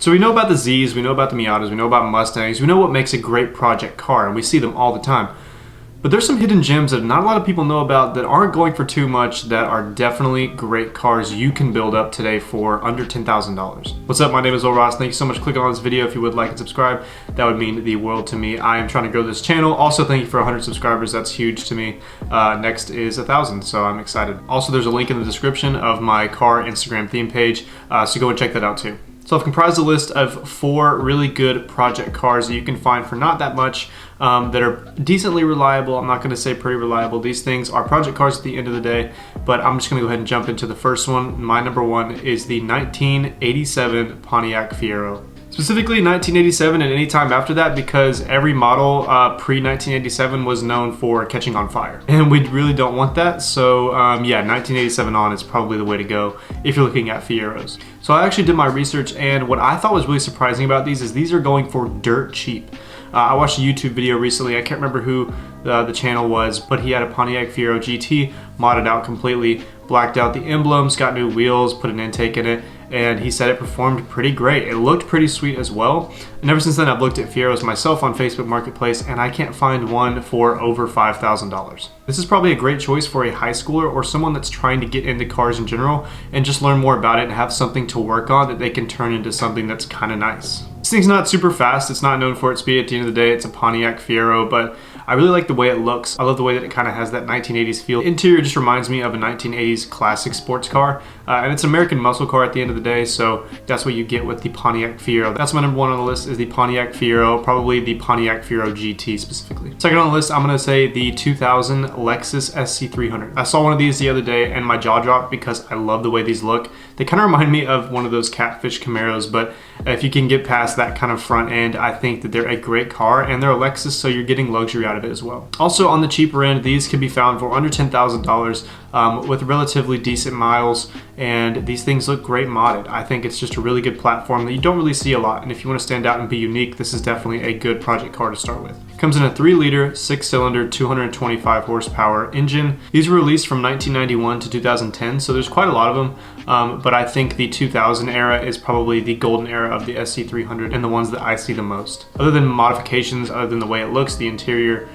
So we know about the Zs, we know about the Miatas, we know about Mustangs, we know what makes a great project car, and we see them all the time. But there's some hidden gems that not a lot of people know about that aren't going for too much that are definitely great cars you can build up today for under $10,000. What's up, my name is Will Ross. Thank you so much for clicking on this video. If you would like and subscribe, that would mean the world to me. I am trying to grow this channel. Also, thank you for 100 subscribers. That's huge to me. Next is 1,000, so I'm excited. Also, there's a link in the description of my car Instagram theme page, so go and check that out too. So I've comprised a list of 4 really good project cars that you can find for not that much that are decently reliable. I'm not going to say pretty reliable. These things are project cars at the end of the day, but I'm just going to go ahead and jump into the first one. My number 1 is the 1987 Pontiac Fiero. Specifically 1987 and any time after that, because every model pre-1987 was known for catching on fire. And we really don't want that, so yeah, 1987 on is probably the way to go if you're looking at Fieros. So I actually did my research, and what I thought was really surprising about these is these are going for dirt cheap. I watched a YouTube video recently, I can't remember who the channel was, but he had a Pontiac Fiero GT modded out completely, blacked out the emblems, got new wheels, put an intake in it, and he said it performed pretty great. It looked pretty sweet as well. And ever since then, I've looked at Fieros myself on Facebook Marketplace, and I can't find one for over $5,000. This is probably a great choice for a high schooler or someone that's trying to get into cars in general and just learn more about it and have something to work on that they can turn into something that's kind of nice. This thing's not super fast. It's not known for its speed. At the end of the day, it's a Pontiac Fiero, but I really like the way it looks. I love the way that it kind of has that 1980s feel. Interior just reminds me of a 1980s classic sports car, and it's an American muscle car at the end of the day, so that's what you get with the Pontiac Fiero. That's my number 1 on the list, is the Pontiac Fiero, probably the Pontiac Fiero GT specifically. Second on the list, I'm going to say the 2000 Lexus SC300. I saw one of these the other day and my jaw dropped because I love the way these look. They kind of remind me of one of those catfish Camaros, but if you can get past that kind of front end, I think that they're a great car, and they're a Lexus, so you're getting luxury out of it as well. Also, on the cheaper end, these can be found for under $10,000 with relatively decent miles, and these things look great modded. I think it's just a really good platform that you don't really see a lot, and if you want to stand out and be unique, this is definitely a good project car to start with. It comes in a 3-liter, 6-cylinder, 225 horsepower engine. These were released from 1991 to 2010, so there's quite a lot of them, but I think the 2000 era is probably the golden era of the SC300 and the ones that I see the most. Other than modifications, other than the way it looks, the interior,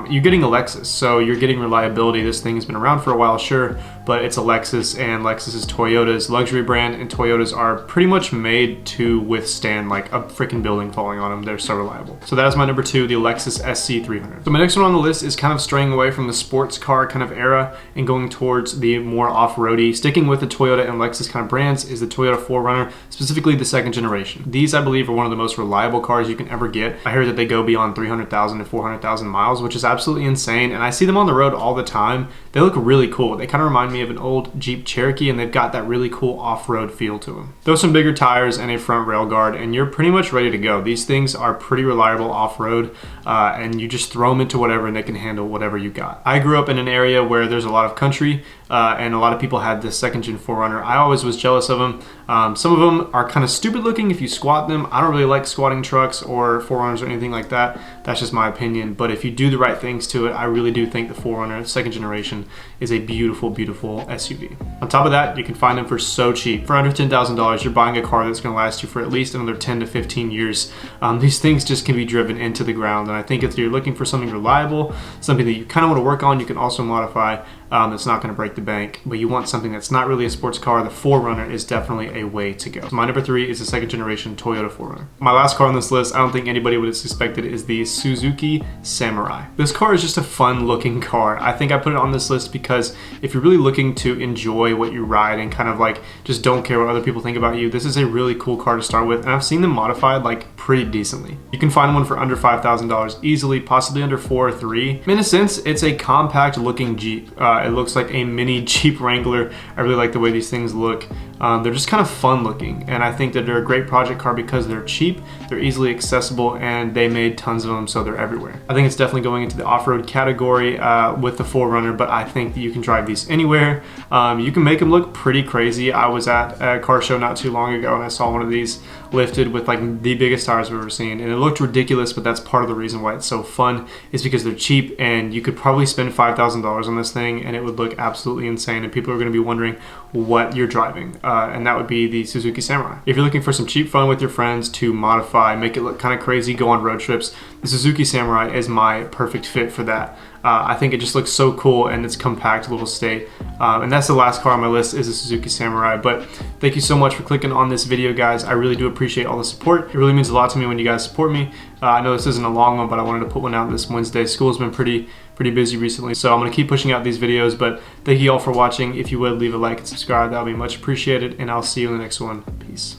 you're getting a Lexus, so you're getting reliability. This thing has been around for a while, sure, but it's a Lexus, and Lexus is Toyota's luxury brand, and Toyotas are pretty much made to withstand like a freaking building falling on them. They're so reliable. So that is my number 2, the Lexus SC300. So my next one on the list is kind of straying away from the sports car kind of era and going towards the more off-roady. Sticking with the Toyota and Lexus kind of brands is the Toyota 4Runner, specifically the 2nd generation. These, I believe, are one of the most reliable cars you can ever get. I heard that they go beyond 300,000 to 400,000 miles, which is absolutely insane, and I see them on the road all the time. They look really cool. They kind of remind me of an old Jeep Cherokee, and they've got that really cool off-road feel to them. Throw some bigger tires and a front rail guard, and you're pretty much ready to go. These things are pretty reliable off-road, and you just throw them into whatever and they can handle whatever you got. I grew up in an area where there's a lot of country, and a lot of people had this 2nd gen 4Runner. I always was jealous of them. Some of them are kind of stupid looking if you squat them. I don't really like squatting trucks or 4Runners or anything like that. That's just my opinion, but if you do the right things to it, I really do think the 4Runner 2nd generation is a beautiful, beautiful SUV. On top of that, you can find them for so cheap. For under $10,000, you're buying a car that's going to last you for at least another 10 to 15 years. These things just can be driven into the ground, and I think if you're looking for something reliable, something that you kind of want to work on, you can also modify. That's not going to break the bank, but you want something that's not really a sports car, the 4Runner is definitely a way to go. So my number 3 is the 2nd generation Toyota 4Runner. My last car on this list, I don't think anybody would have suspected, is the Suzuki Samurai. This car is just a fun looking car. I think I put it on this list because if you're really looking to enjoy what you ride and kind of like just don't care what other people think about you, this is a really cool car to start with, and I've seen them modified like pretty decently. You can find one for under $5,000 easily, possibly under 4 or 3. In a sense, it's a compact looking Jeep. It looks like a mini Jeep Wrangler. I really like the way these things look. They're just kind of fun looking, and I think that they're a great project car because they're cheap, they're easily accessible, and they made tons of them, so they're everywhere. I think it's definitely going into the off-road category with the 4Runner, but I think that you can drive these anywhere. You can make them look pretty crazy. I was at a car show not too long ago, and I saw one of these lifted with like the biggest tires we've ever seen, and it looked ridiculous, but that's part of the reason why it's so fun, is because they're cheap, and you could probably spend $5,000 on this thing and it would look absolutely insane, and people are going to be wondering what you're driving, and that would be the Suzuki Samurai. If you're looking for some cheap fun with your friends to modify, make it look kind of crazy, go on road trips, the Suzuki Samurai is my perfect fit for that. I think it just looks so cool, and it's compact little state. And that's the last car on my list, is the Suzuki Samurai. But thank you so much for clicking on this video, guys. I really do appreciate all the support. It really means a lot to me when you guys support me. I know this isn't a long one, but I wanted to put one out this Wednesday. School's been pretty busy recently, so I'm going to keep pushing out these videos. But thank you all for watching. If you would, leave a like and subscribe. That would be much appreciated, and I'll see you in the next one. Peace.